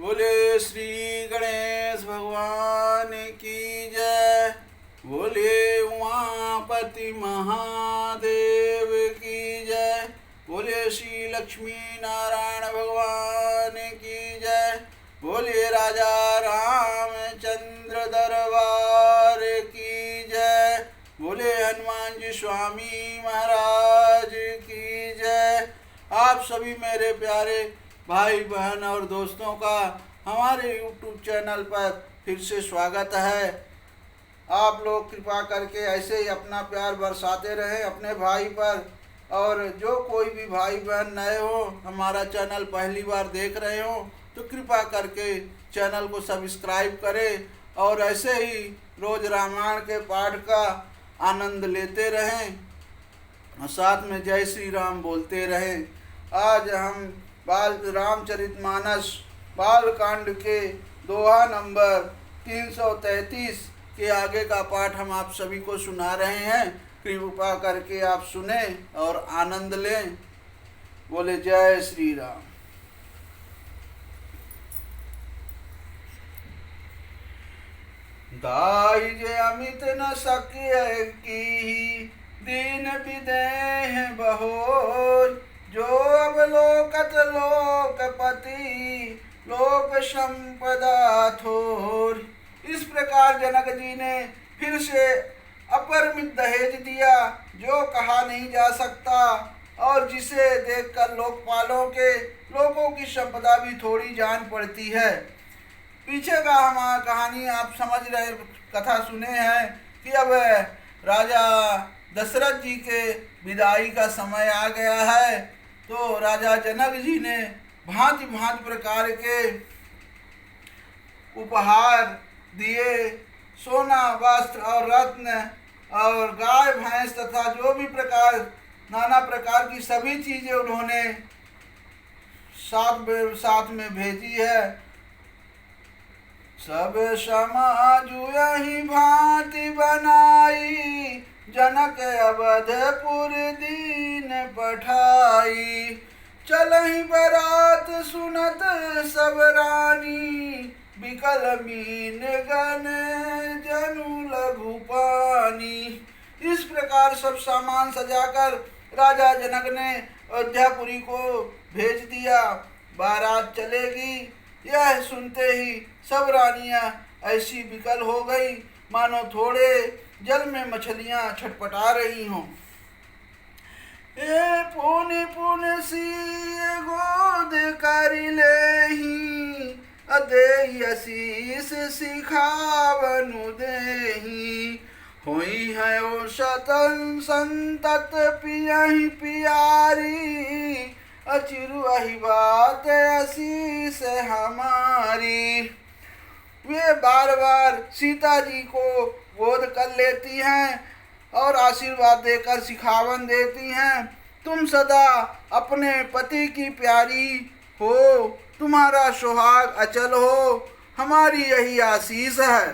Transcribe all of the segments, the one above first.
बोले श्री गणेश भगवान की जय। बोले उमापति महादेव की जय। बोले श्री लक्ष्मी नारायण भगवान की जय। बोले राजा रामचंद्र दरबार की जय। बोले हनुमान जी स्वामी महाराज की जय। आप सभी मेरे प्यारे भाई बहन और दोस्तों का हमारे YouTube चैनल पर फिर से स्वागत है। आप लोग कृपा करके ऐसे ही अपना प्यार बरसाते रहें अपने भाई पर। और जो कोई भी भाई बहन नए हो, हमारा चैनल पहली बार देख रहे हो, तो कृपा करके चैनल को सब्सक्राइब करें और ऐसे ही रोज रामायण के पाठ का आनंद लेते रहें और साथ में जय श्री राम बोलते रहें। आज हम बाल रामचरितमानस बालकांड के दोहा नंबर 333 के आगे का पाठ हम आप सभी को सुना रहे हैं। कृपा करके आप सुने और आनंद लें। बोले जय श्री राम। दाई जे अमित न सकिय की दीन विदेह बहोर। जो अवलोकत लोकपति लोक संपदा थोर। इस प्रकार जनक जी ने फिर से अपरिमित दहेज दिया, जो कहा नहीं जा सकता और जिसे देखकर लोकपालों के लोगों की संपदा भी थोड़ी जान पड़ती है। पीछे का हमारा कहानी आप समझ रहे, कथा सुने हैं कि अब राजा दशरथ जी के विदाई का समय आ गया है। तो राजा जनक जी ने भांति भांति प्रकार के उपहार दिए, सोना वस्त्र और रत्न और गाय भैंस तथा जो भी प्रकार नाना प्रकार की सभी चीजें उन्होंने साथ में भेजी है। सब समाजु यही भांति बनाई, जनक अवधपुर दीन पठाई। चलहि बरात सुनत सब रानी, बिकल मीन गन जनु लघु पानी। इस प्रकार सब सामान सजाकर राजा जनक ने अयोध्यापुरी को भेज दिया। बारात चलेगी, यह सुनते ही सब रानियां ऐसी विकल हो गई मानो थोड़े जल में मछलियां छटपटा रही हों। ए पुनि पुनि सिय गोद कर लेहि, अदेहि आशीष सिखावनु देहि। होई है ओ शतन संतत पियहि पियारी, अचिरु अहि बात आशीष हमारी। वे बार बार सीता जी को गोद कर लेती हैं और आशीर्वाद देकर सिखावन देती हैं। तुम सदा अपने पति की प्यारी हो, तुम्हारा सुहाग अचल हो, हमारी यही आशीष है।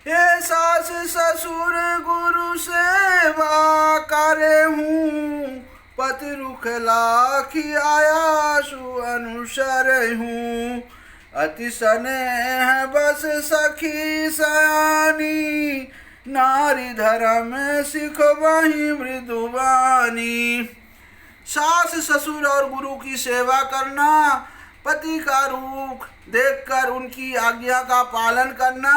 हे सास ससुर गुरु सेवा करे हूँ, पति रुख लाखी आयासु अनुसर हूँ। अति स्नेह बस सखी सयानी, नारी धर्म सिखबहि मृदुवानी। सास ससुर और गुरु की सेवा करना, पति का रूप देखकर उनकी आज्ञा का पालन करना।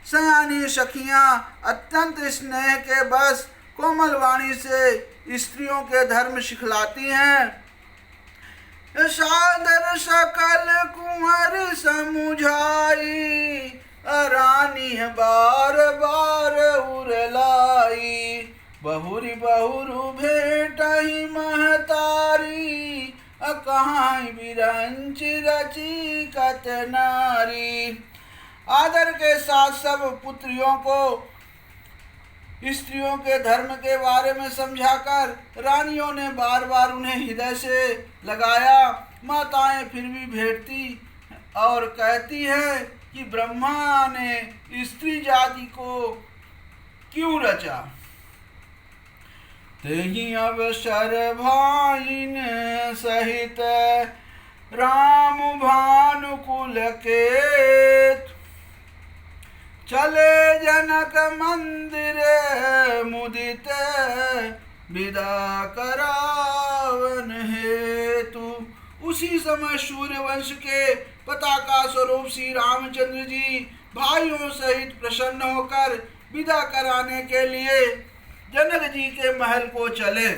सयानी सखियां अत्यंत स्नेह के बस कोमल वाणी से स्त्रियों के धर्म सिखलाती हैं। सादर सकल कुंवर समुझाई, रानी बार बार उरलाई। बहुरी बहुरु भेटहि महतारी, कहाँ बिरंच रची कत नारी। आदर के साथ सब पुत्रियों को स्त्रियों के धर्म के बारे में समझाकर रानियों ने बार बार उन्हें हृदय से लगाया। माताएं फिर भी भेंटती और कहती है कि ब्रह्मा ने स्त्री जाति को क्यों रचा। तेहि अवसर भाइन सहित राम भानुकुल सकेत। चले जनक मंदिर मुदित विदा करावन हेतु। उसी समय सूर्यवंश के पताका स्वरूप श्री रामचंद्र जी भाइयों सहित प्रसन्न होकर विदा कराने के लिए जनक जी के महल को चले।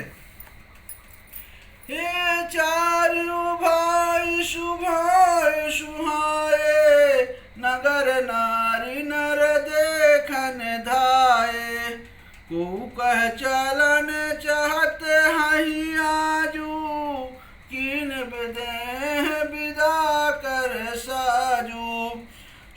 हे चारु भाई शुभाए सुहाए, नगर नारी नर देखन धाये। को कह चलन चाहत हई आजू, कीन विदेह विदा कर साजू।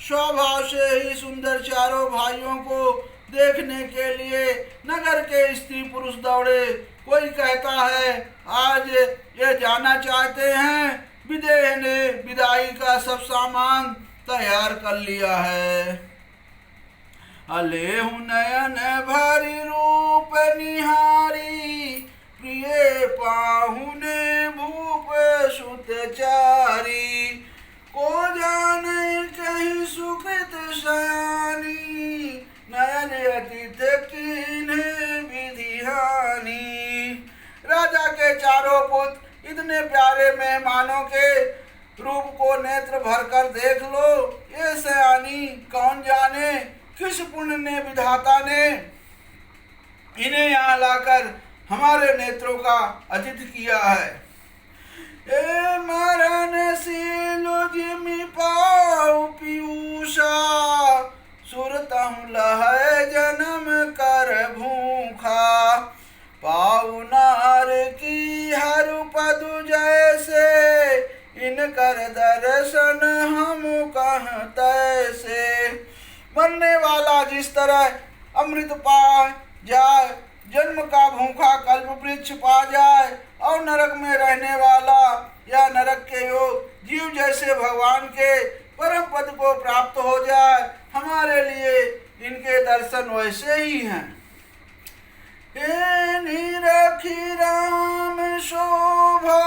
स्वभाव से ही सुंदर चारों भाइयों को देखने के लिए नगर के स्त्री पुरुष दौड़े। कोई कहता है आज ये जाना चाहते हैं, विदेह ने विदाई का सब सामान तैयार कर लिया है। अलेहु नयन भरी रूप निहारी, प्रिय पाहुने भूप सुतचारी। को जाने कहीं सुकृत शयानी, नयन अतिथ कीन्हे विधिहानी। राजा के चारों पुत्र इतने प्यारे मेहमानों के रूप को नेत्र भरकर देख लो। ये सयानी कौन जाने किस पुण्य ने विधाता ने इन्हें यहाँ लाकर हमारे नेत्रों का अतिथि किया है। ए मरण सीलो जिमि पाऊ पीयूषा, सुरतहु लहै जन्म कर भूखा। पाऊ नार की हरु पदु जैसे, इनकर दर्शन हम कहाँ तैसे। मरने वाला जिस तरह अमृत पा जाए, जन्म का भूखा कल्प वृक्ष पा जाए, और नरक में रहने वाला या नरक के योग जीव जैसे भगवान के परम पद को प्राप्त हो जाए, हमारे लिए इनके दर्शन वैसे ही हैं। निरखी राम शोभा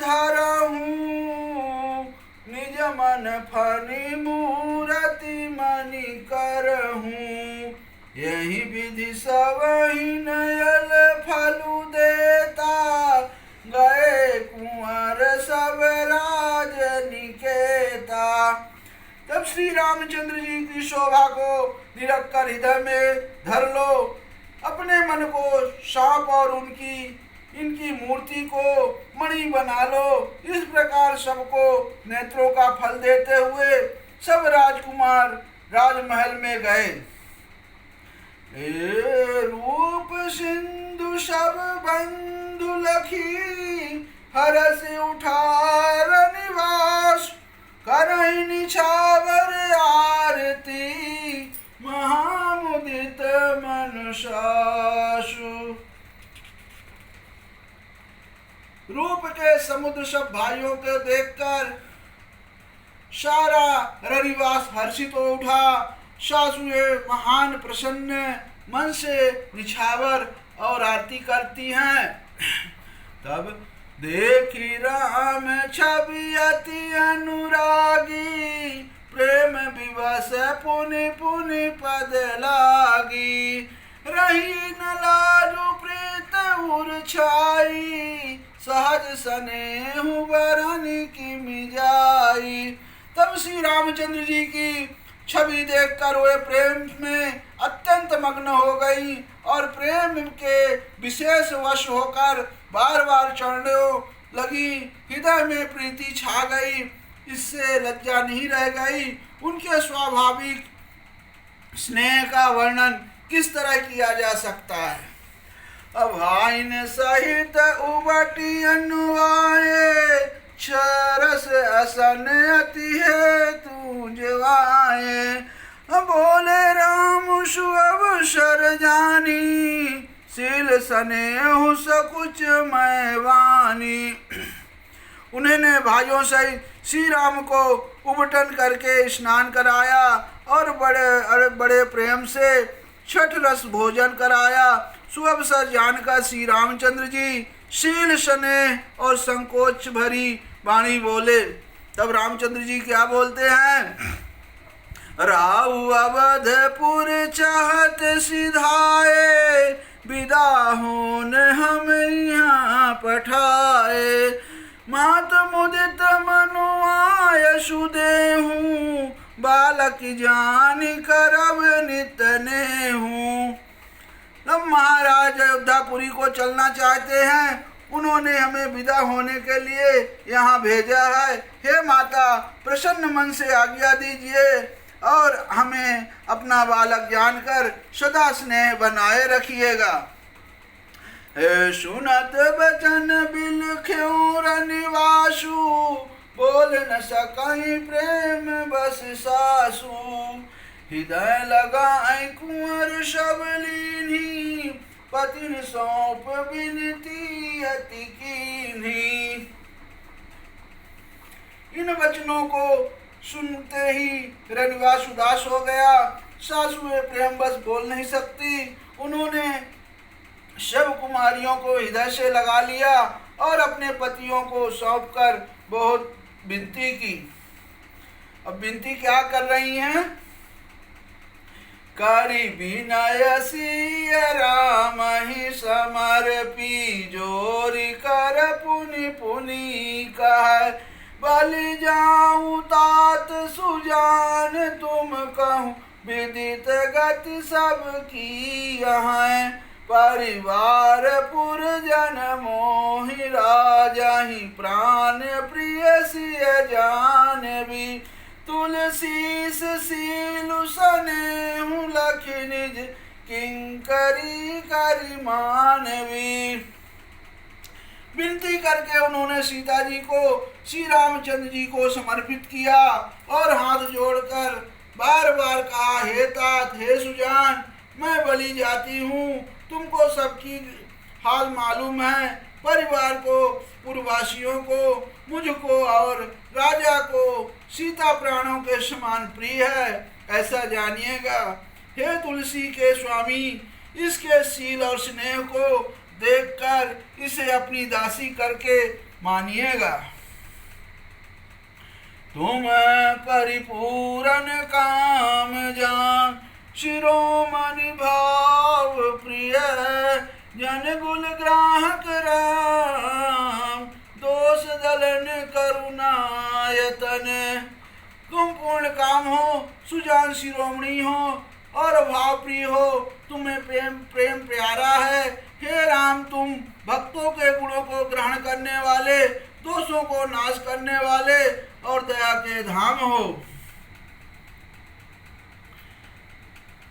धरहूं, निज मन फनि मूरति मणि करहूं। यही विधि सबहि नयल फलु देता, गए कुंवर सब राज निकेता। तब श्री रामचंद्र जी की शोभा को निरख कर हृदय में धर लो, अपने मन को सांप और इनकी मूर्ति को मणि बना लो। इस प्रकार सबको नेत्रों का फल देते हुए सब राजकुमार राजमहल में गए। रूप सिंधु सब बंधु लखी, हरस उठार निवास। करहि निछावर आरती, महामुदित मन सासु। रूप के समुद्र सब भाइयों के देखकर सारा रविवास हर्षित हो उठा। सासुए महान प्रसन्न मन से निछावर और आरती करती हैं। तब देखी राम छवि अति अनुरागी, प्रेम विवश पुनि पुनि पद लागी। रही न लाजु प्रीत उर छाई, सहज स्नेहु बरन की मिजाई। तब श्री रामचंद्र जी की छवि देखकर वे प्रेम में अत्यंत मग्न हो गई और प्रेम के विशेष वश होकर बार बार चरणों लगी। हृदय में प्रीति छा गई, इससे लज्जा नहीं रह गई। उनके स्वाभाविक स्नेह का वर्णन किस तरह किया जा सकता है। अब आइन सहित उबटी अनुआए, क्षरस असन अति है तू जवाए। बोले राम सुअवसर जानी, सील स्नेहु सकुच मैं वानी। उन्होंने भाइयों से श्री राम को उबटन करके स्नान कराया और बड़े प्रेम से छठ रस भोजन कराया। सुअवसर जानकर श्री रामचंद्र जी शील स्नेह और संकोच भरी वाणी बोले, तब रामचंद्र जी क्या बोलते हैं, राहु अवधपुर चाहत सिधाए, विदा होन हम यहाँ पठाए, मात मुदित मनु आयसु देहूं, बालक जान करब नित नेहूं। तब महाराज अयोध्यापुरी को चलना चाहते हैं, उन्होंने हमें विदा होने के लिए यहाँ भेजा है। हे माता, प्रसन्न मन से आज्ञा दीजिए और हमें अपना बालक जानकर सदा स्नेह बनाए रखिएगा। हे सुनत बचन बिलख्यों रनिवासु, बोल न सकहीं प्रेम बस सासु, हृदय लगाए कुंवर सब लीन्ही, पतिन सौंप विनती अति कीन्ही। इन वचनों को सुनते ही रनिवास उदास हो गया। सासुए प्रेम बस बोल नहीं सकती। उन्होंने सब कुमारियों को हृदय से लगा लिया और अपने पतियों को सौंप कर बहुत विनती की। अब विनती क्या कर रही हैं, करी विनय सिय राम ही समर्पी, जोरी कर पुनि पुनि कह, बलि जाऊं तात सुजान तुम कहूँ, विदित गति सब की यहाँ, परिवार पुरजन मोहि राजाहि, प्राण प्रिय सिय जानवी, तुलसीस सीलु सनेहु लखि निज, किंकरी करि मानवी। विनती करके उन्होंने सीता जी को श्री रामचंद्र जी को समर्पित किया और हाथ जोड़कर बार बार कहा, हे तात, हे सुजान, मैं बलि जाती हूँ, तुमको सबकी हाल मालूम है, परिवार को, पुरवासियों को, मुझको और राजा को सीता प्राणों के समान प्रिय है, ऐसा जानिएगा। हे तुलसी के स्वामी, इसके शील और स्नेह को देखकर इसे अपनी दासी करके मानिएगा। तुम परिपूर्ण काम जान, शिरोमणि भाव प्रिय, जन गुल ग्राहक राम, दोष दलन करुणायतन। तुम पूर्ण काम हो, सुजान शिरोमणि हो और भाव प्रिय हो, तुम्हें प्रेम प्यारा है। हे राम, तुम भक्तों के गुणों को ग्रहण करने वाले, दोषों को नाश करने वाले और दया के धाम हो।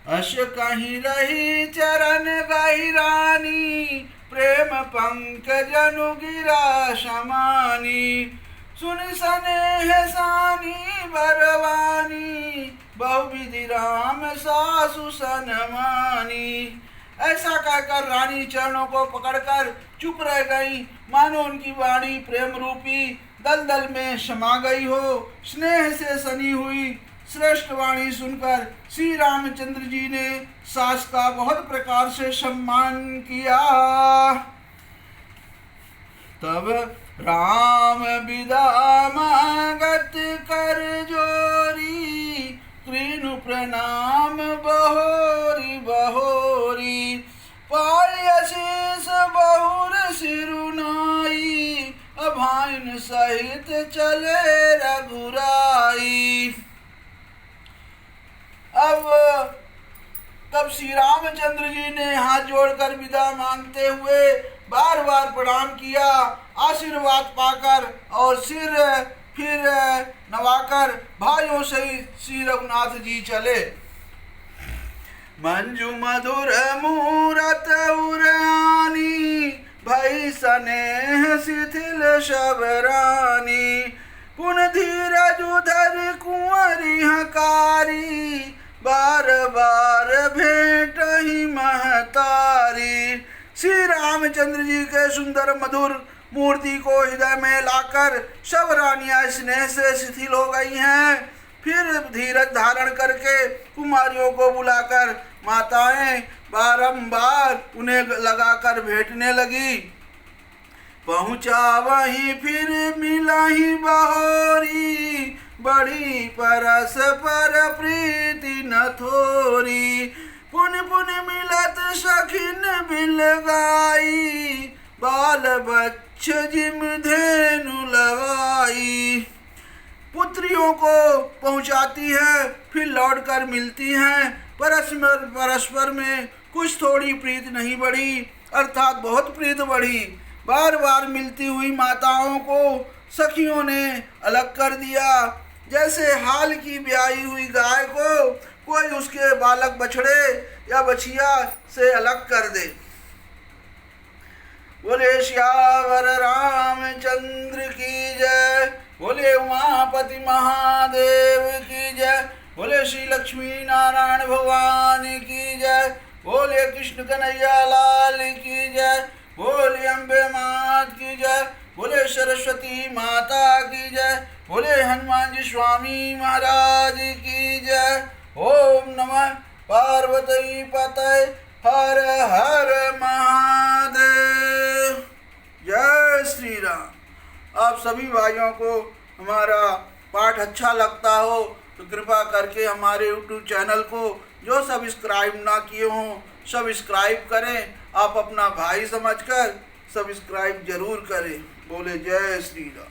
अश कहीं रही चरण गहिरानी, प्रेम पंकज अनुगिरा समानी, सुन स्नेह सानी बरवानी, बहुविधि राम सासु सनमानी। ऐसा कहकर रानी चरणों को पकड़कर चुप रह गई, मानो उनकी वाणी प्रेम रूपी दलदल में समा गई हो। स्नेह से सनी हुई श्रेष्ठ वाणी सुनकर श्री रामचंद्र जी ने सास का बहुत प्रकार से सम्मान किया। तब राम विदा मांगत कर जोरी, त्रिनु प्रणाम बहोरी बहोरी, पाय अशेष बहुर सिरुनाई, अभाइन सहित चले रघुराई। अब तब श्री रामचंद्र जी ने हाथ जोड़कर विदा मांगते हुए बार बार प्रणाम किया। आशीर्वाद पाकर और सिर फिर नवाकर भाइयों सहित श्री रघुनाथ जी चले। मंजू मधुर मूरत उरानी, भई स्नेह शिथिल शबरानी, पुन धीरज उधर कुंवरी हकारी, बार बार भेंट ही महतारी। श्री रामचंद्र जी के सुंदर मधुर मूर्ति को हृदय में लाकर सब रानियां स्नेह से शिथिल हो गई हैं। फिर धीरज धारण करके कुमारियों को बुलाकर माताएं बारंबार उन्हें लगाकर भेंटने लगी। पहुँचा वहीं फिर मिला ही बहोरी, बड़ी परस पर प्रीति न थोरी। पुन पुन मिलत सखिन बिल गाई, बाल बच्छ जिम धेनु लगाई। पुत्रियों को पहुंचाती है, फिर लौट कर मिलती हैं। परस्पर में कुछ थोड़ी प्रीत नहीं बढ़ी, अर्थात बहुत प्रीत बढ़ी। बार बार मिलती हुई माताओं को सखियों ने अलग कर दिया, जैसे हाल की ब्याई हुई गाय को कोई उसके बालक बछड़े या बछिया से अलग कर दे। बोले श्यावर रामचंद्र की जय, बोले उमापति महादेव की जय, बोले श्री लक्ष्मी नारायण भगवान की जय, बोले कृष्ण कन्हैया लाल की जय, बोले अम्बे मात की जय, बोले सरस्वती माता की जय, बोले हनुमान जी स्वामी महाराज की जय। ओम नमः पार्वती पतये हर हर महादेव। जय श्री राम। आप सभी भाइयों को हमारा पाठ अच्छा लगता हो तो कृपा करके हमारे YouTube चैनल को जो सब्सक्राइब ना किए हों सब्सक्राइब करें। आप अपना भाई समझकर सब्सक्राइब जरूर करें। बोले जय श्री राम।